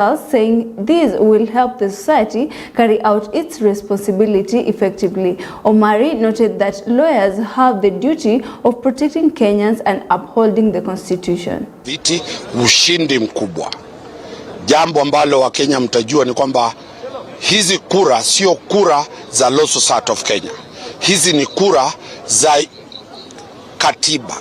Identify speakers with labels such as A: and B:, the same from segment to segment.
A: saying this will help the society carry out its responsibility effectively. Omari noted that lawyers have the duty of protecting Kenyans and upholding the constitution.
B: Viti ushindi mkubwa. Jambo ambalo wa Kenya mtajua ni kwamba hizi kura sio kura za Law Society of Kenya. Hizi ni kura za katiba.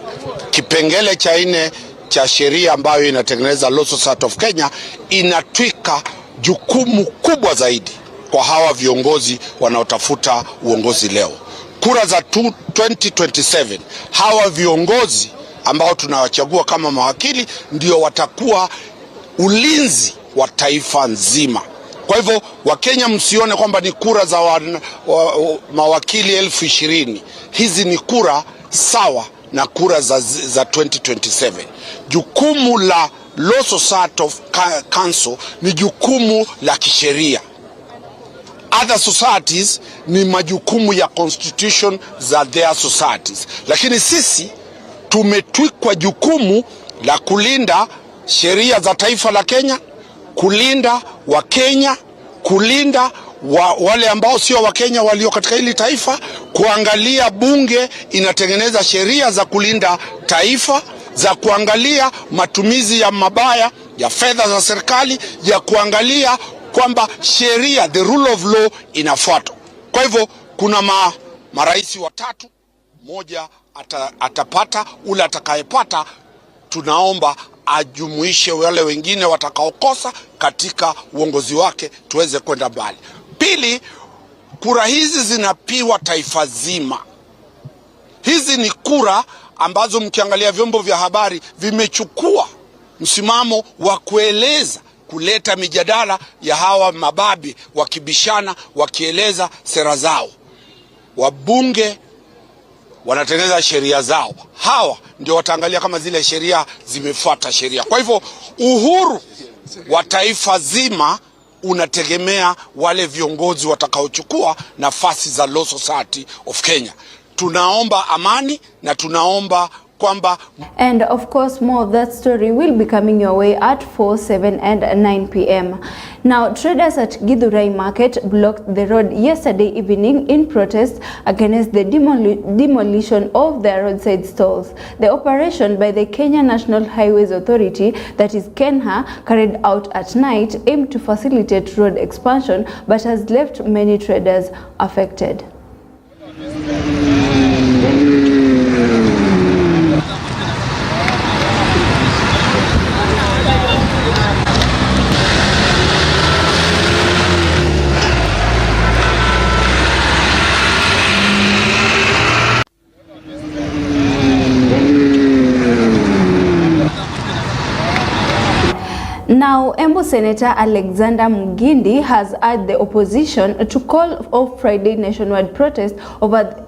B: Kipengele cha 4 cha sheria ambayo inatengeneza Law Society of Kenya inatwika jukumu kubwa zaidi kwa hawa viongozi wanaotafuta uongozi leo. Kura za 2027, hawa viongozi ambao tunawachagua kama mawakili ndio watakuwa ulinzi wa taifa nzima. Kwa hivyo Wakenya msione kwamba ni kura za mawakili 20,000. Hizi ni kura sawa na kura za 2027. Jukumu la Law Society of Council ni jukumu la kisheria. Other societies ni majukumu ya constitution za their societies. Lakini sisi tumetwikwa jukumu la kulinda sheria za taifa la Kenya, kulinda wa Kenya, kulinda wale ambao sio wa Kenya walio katika hili taifa, kuangalia bunge inatengeneza sheria za kulinda taifa, za kuangalia matumizi ya mabaya ya fedha za serikali, ya kuangalia kwamba sheria, the rule of law, inafuatwa. Kwa hivyo kuna marais watatu, moja atapata, ule atakayepata tunaomba ajumuishe wale wengine watakaokosa katika uongozi wake tuweze kwenda mbali. Pili, kura hizi zinapiwa taifa zima. Hizi ni kura ambazo mkiangalia vyombo vya habari vimechukua msimamo wa kueleza, kuleta mijadala ya hawa mababi wakibishana, wakieleza sera zao. Wabunge wanatengeneza sheria zao. Hawa ndio wataangalia kama zile sheria zimefuata sheria. Kwa hivyo uhuru wa taifa zima unategemea wale viongozi watakaochukua nafasi za Law Society of Kenya. Tunaomba amani na tunaomba kwamba.
A: And of course more of that story will be coming your way at 4, 7 and 9 p.m. Now, traders at Githurai Market blocked the road yesterday evening in protest against the demolition of their roadside stalls. The operation by the Kenya National Highways Authority, that is KENHA, carried out at night aimed to facilitate road expansion but has left many traders affected. Now, Embu Senator Alexander Mugindi has urged the opposition to call off Friday nationwide protest the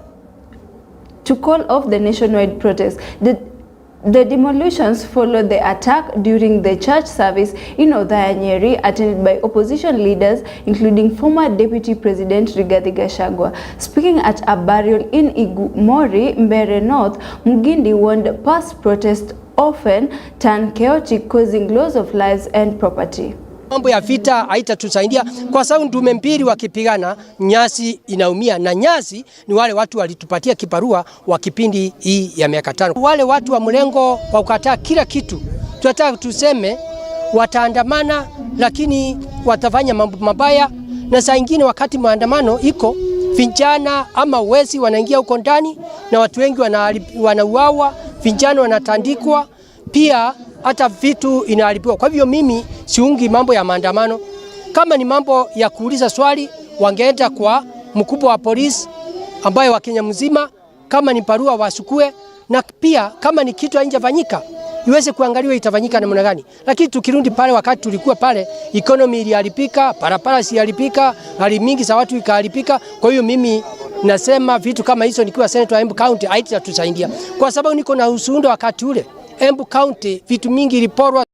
A: nationwide protest. The demolitions followed the attack during the church service in Othaya Nyeri, attended by opposition leaders including former Deputy President Rigathi Gachagua. Speaking at a burial in Igumori, Mbeere North, Mugindi warned past protests often turn chaotic, causing loss of lives and property.
C: Mambo ya vita haitatusaidia kwa sababu ndume mbili wakipigana nyasi inaumia, na nyasi ni wale watu walitupatia kibarua wa kipindi hii ya miaka 5. Wale watu wa mlengo wa kukataa kila kitu, tunataka tuseme wataandamana lakini watafanya mambo mabaya, na saa nyingine wakati maandamano iko vijana ama wezi wanaingia huko ndani na watu wengi wanauawa, vijana wanatandikwa, pia hata vitu inaharibiwa. Kwa hivyo mimi siungi mambo ya maandamano. Kama ni mambo ya kuuliza swali, wangeenda kwa mkubwa wa polisi ambaye wa Kenya mzima, kama ni barua wasukue, na pia kama ni kitu haijafanyika iweze kuangaliwa itafanyika namna gani. Lakini tukirudi pale wakati tulikuwa pale, economy iliharibika, barabara iliharibika, hali mingi za watu ikaharibika. Kwa hiyo mimi nasema vitu kama hizo nikiwa senator wa Embu County haitatusaidia, kwa sababu niko na ushuhuda wakati ule Embu County vitu mingi iliporwa.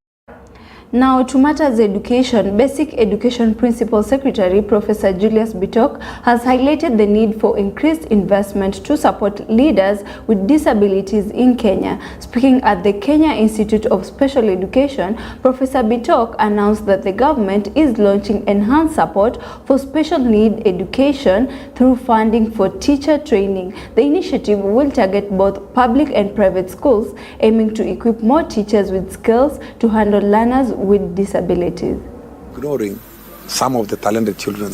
A: Now to matters education, Basic Education Principal Secretary Professor Julius Bitok has highlighted the need for increased investment to support leaders with disabilities in Kenya. Speaking at the Kenya Institute of Special Education, Professor Bitok announced that the government is launching enhanced support for special need education through funding for teacher training. The initiative will target both public and private schools, aiming to equip more teachers with skills to handle learners with disabilities.
D: Ignoring some of the talented children,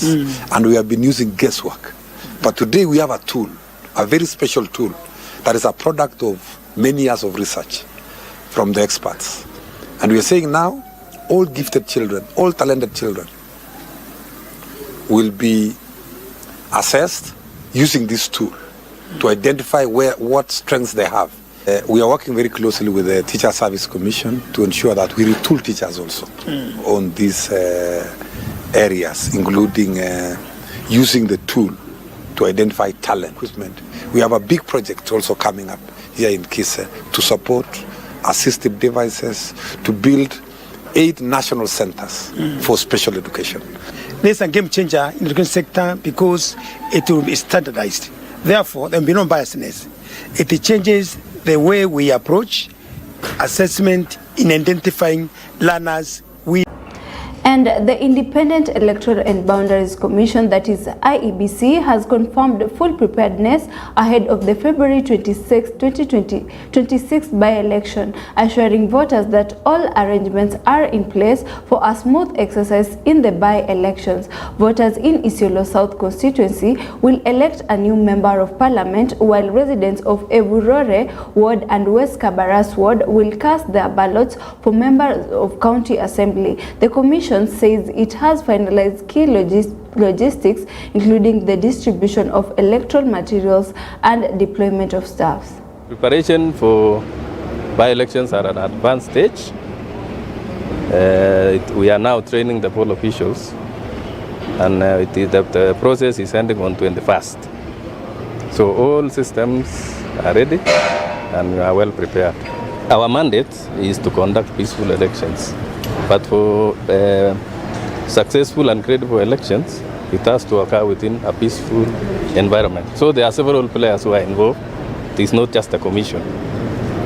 D: and we have been using guesswork. But today we have a tool, a very special tool, that is a product of many years of research from the experts. And we are saying now, all gifted children, all talented children will be assessed using this tool to identify what strengths they have. We are working very closely with the Teacher Service Commission to ensure that we retool teachers also on these areas, including using the tool to identify talent. We have a big project also coming up here in Kise to support assistive devices, to build 8 national centers for special education.
E: This is a game changer in the education sector because it will be standardized. Therefore, there will be no biasness. It changes the way we approach assessment in identifying learners.
A: And the Independent Electoral and Boundaries Commission, that is IEBC, has confirmed full preparedness ahead of the February 26, 2026 by-election, assuring voters that all arrangements are in place for a smooth exercise in the by-elections. Voters in Isiolo South constituency will elect a new member of parliament, while residents of Evurore ward and West Kabaras ward will cast their ballots for members of county assembly. The commission says it has finalized key logistics, including the distribution of electoral materials and deployment of staffs.
F: Preparation for by-elections are at an advanced stage. We are now training the poll officials, and the process is ending on 21st. So all systems are ready and we are well prepared. Our mandate is to conduct peaceful elections. But for successful and credible elections, it has to occur within a peaceful environment. So there are several players who are involved. It is not just the commission.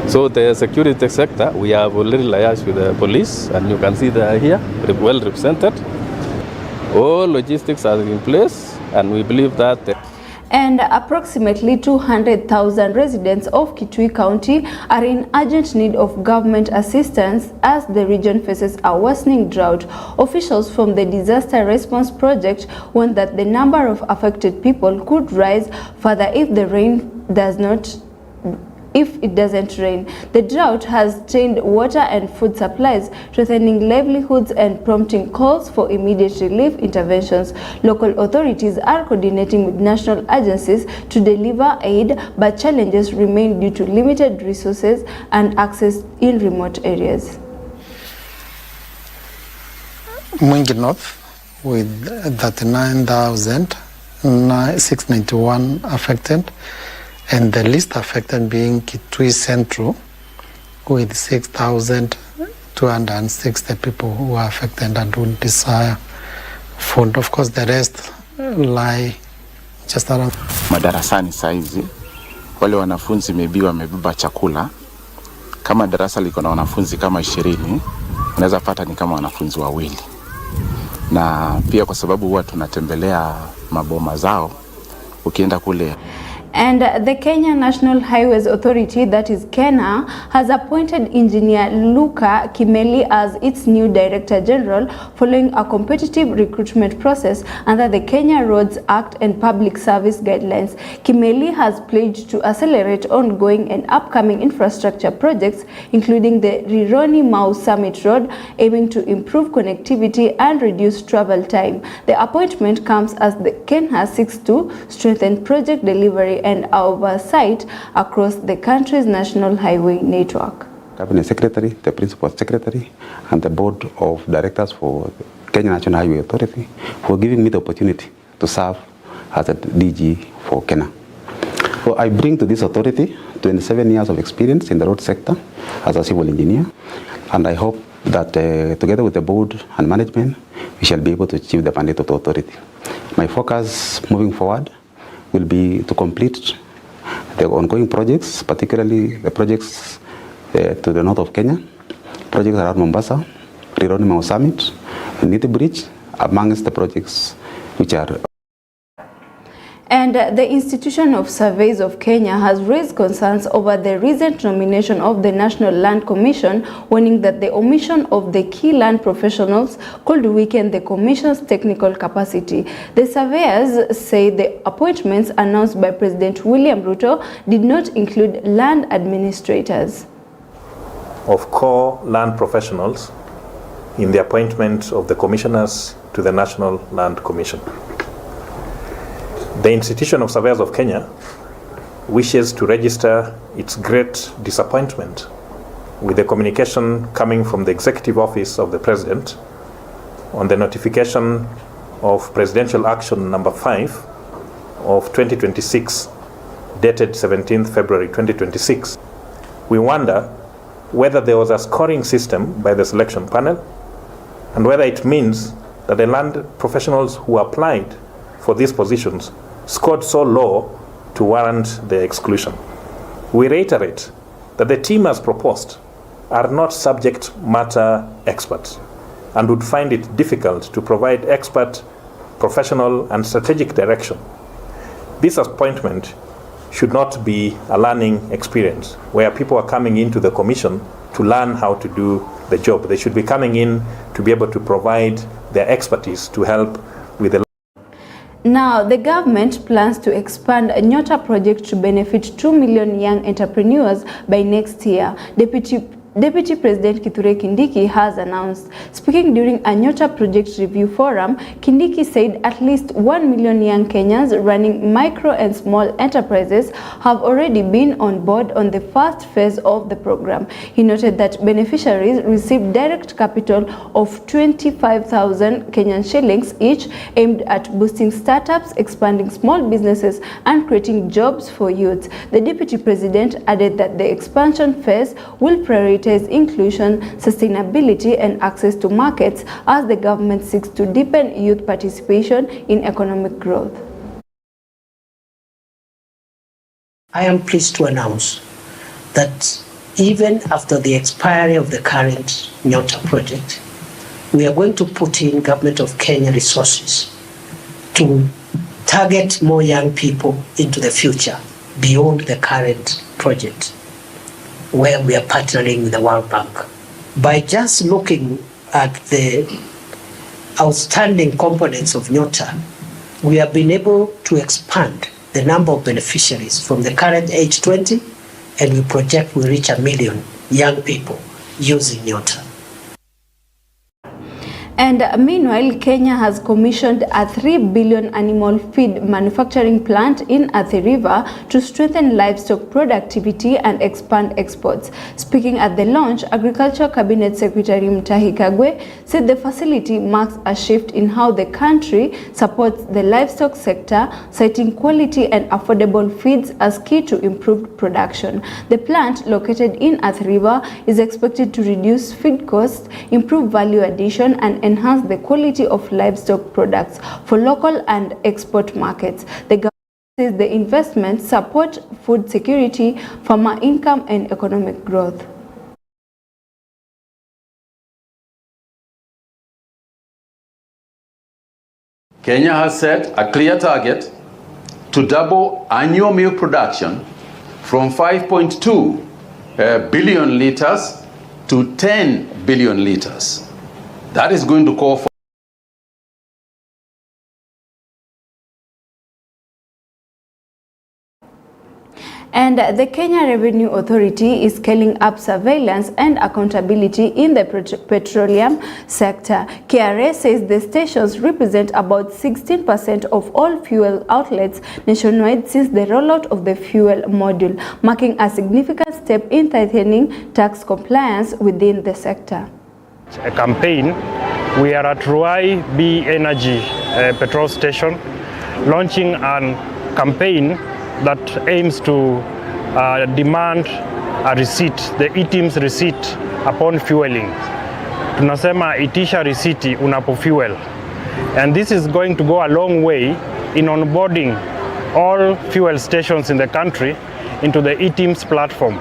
F: So the security sector, we have already liaised with the police, and you can see they are here, well represented. All logistics are in place, and we believe that
A: And approximately 200,000 residents of Kitui County are in urgent need of government assistance as the region faces a worsening drought. Officials from the Disaster Response Project warn that the number of affected people could rise further if it doesn't rain. The drought has strained water and food supplies, threatening livelihoods and prompting calls for immediate relief interventions. Local authorities are coordinating with national agencies to deliver aid, but challenges remain due to limited resources and access in remote areas.
G: Mwingi North with 39,691 affected, and the least affected being Kitui Central with 6,260 people who are affected and would desire food. Of course, the rest lie just around.
H: Madarasani saizi wale wanafunzi maybe wamebeba chakula. Kama darasa liko na wanafunzi kama 20, unaweza pata ni kama wanafunzi wawili. Na pia kwa sababu huwa tunatembelea maboma zao, ukienda kule.
A: And the Kenya National Highways Authority, that is KENHA, has appointed Engineer Luka Kimeli as its new Director General following a competitive recruitment process under the Kenya Roads Act and Public Service Guidelines. Kimeli has pledged to accelerate ongoing and upcoming infrastructure projects, including the Rironi-Mau Summit Road, aiming to improve connectivity and reduce travel time. The appointment comes as the KENHA seeks to strengthen project delivery and oversight across the country's national highway network.
I: Cabinet Secretary, the Principal Secretary, and the Board of Directors for Kenya National Highway Authority for giving me the opportunity to serve as a DG for Kenya. So I bring to this authority 27 years of experience in the road sector as a civil engineer, and I hope that together with the board and management, we shall be able to achieve the mandate of the authority. My focus moving forward will be to complete the ongoing projects, particularly the projects to the north of Kenya, projects around Mombasa, Rironi Summit, Niti Bridge, amongst the projects which are.
A: And the Institution of Surveys of Kenya has raised concerns over the recent nomination of the National Land Commission, warning that the omission of the key land professionals could weaken the Commission's technical capacity. The surveyors say the appointments announced by President William Ruto did not include land administrators.
J: Of core land professionals in the appointment of the commissioners to the National Land Commission. The Institution of Surveyors of Kenya wishes to register its great disappointment with the communication coming from the Executive Office of the President on the notification of Presidential Action Number 5 of 2026, dated 17th February 2026. We wonder whether there was a scoring system by the selection panel and whether it means that the land professionals who applied for these positions scored so low to warrant their exclusion. We reiterate that the team as proposed are not subject matter experts and would find it difficult to provide expert, professional, and strategic direction. This appointment should not be a learning experience where people are coming into the commission to learn how to do the job. They should be coming in to be able to provide their expertise to help with the.
A: Now, the government plans to expand a Nyota project to benefit 2 million young entrepreneurs by next year. Deputy President Kithure Kindiki has announced. Speaking during a Nyota Project Review Forum, Kindiki said at least 1 million young Kenyans running micro and small enterprises have already been on board on the first phase of the program. He noted that beneficiaries received direct capital of 25,000 Kenyan shillings each, aimed at boosting startups, expanding small businesses, and creating jobs for youth. The Deputy President added that the expansion phase will prioritize inclusion, sustainability, and access to markets as the government seeks to deepen youth participation in economic growth.
K: I am pleased to announce that even after the expiry of the current Nyota project, we are going to put in Government of Kenya resources to target more young people into the future beyond the current project, where we are partnering with the World Bank. By just looking at the outstanding components of Nyota, we have been able to expand the number of beneficiaries from the current age 20, and we project we reach 1 million young people using Nyota.
A: And meanwhile, Kenya has commissioned a 3 billion animal feed manufacturing plant in Athi River to strengthen livestock productivity and expand exports. Speaking at the launch, Agriculture Cabinet Secretary Mutahi Kagwe said the facility marks a shift in how the country supports the livestock sector, citing quality and affordable feeds as key to improved production. The plant, located in Athi River, is expected to reduce feed costs, improve value addition, and enhance the quality of livestock products for local and export markets. The government says the investments support food security, farmer income, and economic growth.
L: Kenya has set a clear target to double annual milk production from 5.2 billion liters to 10 billion liters. That is going to call for
A: And the Kenya Revenue Authority is scaling up surveillance and accountability in the petroleum sector. KRA says the stations represent about 16% of all fuel outlets nationwide since the rollout of the fuel module, marking a significant step in tightening tax compliance within the sector.
M: A campaign, we are at Ruai B Energy petrol station launching a campaign that aims to demand a receipt, the e-TIMS receipt upon fueling. tunasema itisha risiti unapofuel. And this is going to go a long way in onboarding all fuel stations in the country into the eTIMS platform.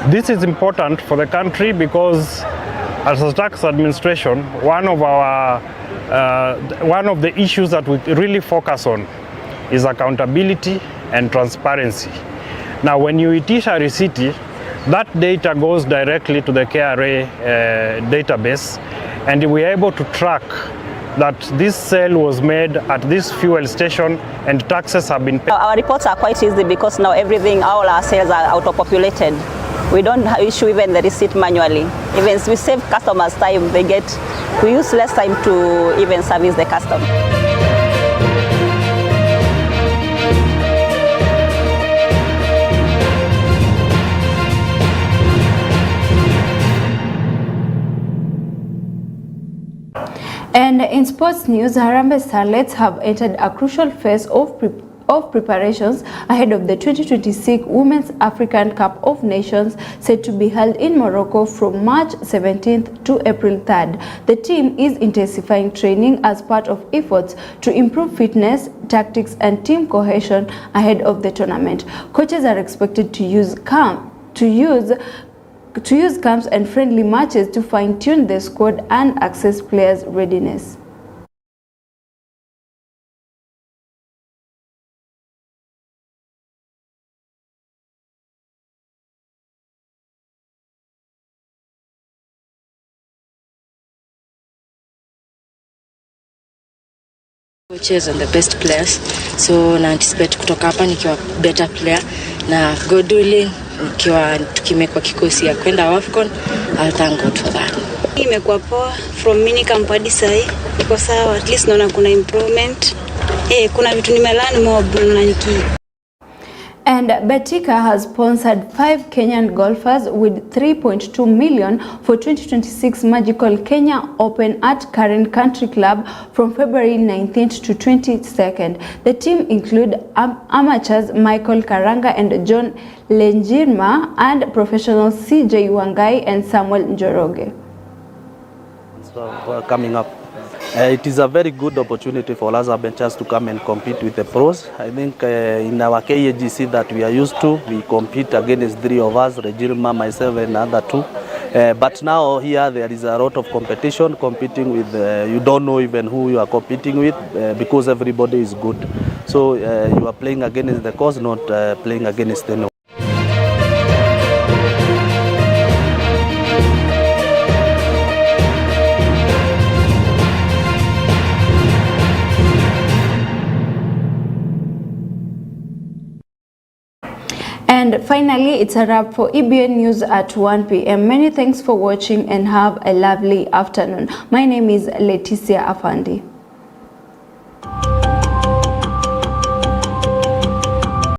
M: This is important for the country because as a tax administration, one of the issues that we really focus on is accountability and transparency. Now, when you itisha risiti, that data goes directly to the KRA database, and we're able to track that this sale was made at this fuel station and taxes have been paid.
N: Our reports are quite easy because now all our sales are auto-populated. We don't issue even the receipt manually. Even we save customers time, we use less time to even service the customer.
A: And in sports news, Harambee Starlets have entered a crucial phase of preparations ahead of the 2026 Women's African Cup of Nations set to be held in Morocco from March 17th to April 3rd. The team is intensifying training as part of efforts to improve fitness, tactics and team cohesion ahead of the tournament. Coaches are expected to use camps and friendly matches to fine-tune the squad and assess players' readiness.
O: Coaches and the best players, so na anticipate kutoka hapa nikiwa better player na God willing nikiwa tukimekwa kikosi ya kwenda AFCON. I'll thank God for that.
P: Imekuwa poa from mini camp hadi sahi iko sawa, at least naona kuna improvement. Kuna vitu nimelearn more na niki.
A: And Betika has sponsored 5 Kenyan golfers with 3.2 million for 2026 Magical Kenya Open at Karen Country Club from February 19th to 22nd. The team include amateurs Michael Karanga and John Lenjirma and professionals CJ Wangai and Samuel Njoroge.
Q: So, coming up. It is a very good opportunity for us amateurs to come and compete with the pros. I think in our KAGC that we are used to, we compete against 3 of us, Regilma, myself and other 2. But now here there is a lot of competition, competing with, you don't know even who you are competing with because everybody is good. So you are playing against the cause, not playing against anyone.
A: And finally, it's a wrap for EBN News at 1 p.m. Many thanks for watching and have a lovely afternoon. My name is Leticia Afandi.